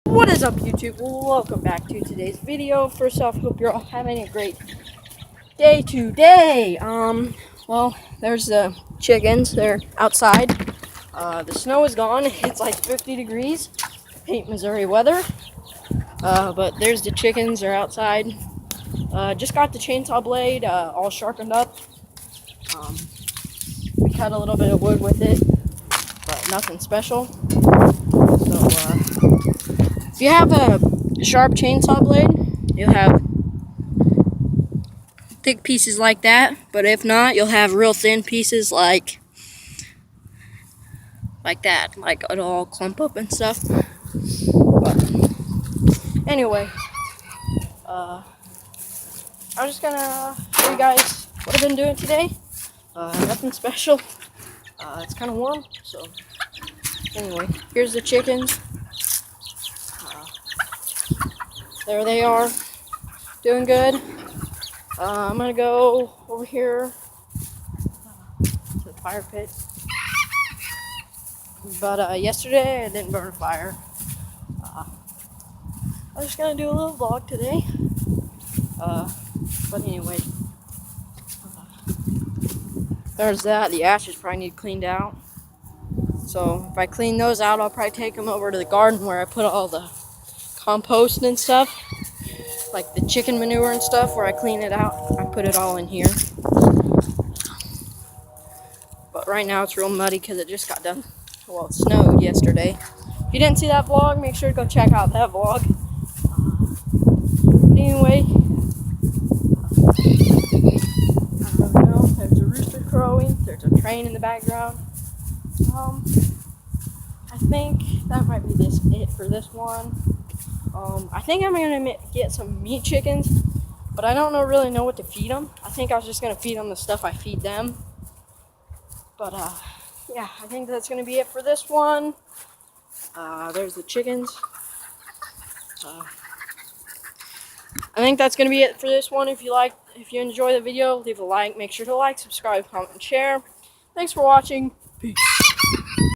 What is up, YouTube? Welcome back to today's video. First off, hope you're all having a great day today. Well, there's the chickens. They're outside. The snow is gone. It's like 50 degrees. Hate Missouri weather. But there's the chickens. They're outside. Just got the chainsaw blade all sharpened up. We cut a little bit of wood with it, but nothing special. So, if you have a sharp chainsaw blade, you'll have thick pieces like that, but if not, you'll have real thin pieces like that, like it'll all clump up and stuff. But anyway, I'm just gonna show you guys what I've been doing today. Nothing special. It's kind of warm, so anyway, here's the chickens. There they are, doing good. I'm gonna go over here to the fire pit. But yesterday I didn't burn a fire. I'm just gonna do a little vlog today. But anyway, there's that. The ashes probably need cleaned out. So if I clean those out, I'll probably take them over to the garden where I put all the compost and stuff, like the chicken manure and stuff, where I clean it out. I put it all in here. But right now it's real muddy because it just got done. Well, it snowed yesterday. If you didn't see that vlog, make sure to go check out that vlog. But anyway, I don't know. There's a rooster crowing. There's a train in the background. I think that might be it for this one. I think I'm gonna get some meat chickens, but I don't really know what to feed them. I think I was just gonna feed them the stuff I feed them. But yeah, I think that's gonna be it for this one. There's the chickens. I think that's gonna be it for this one. If you enjoy the video, leave a like. Make sure to like, subscribe, comment, and share. Thanks for watching. Peace.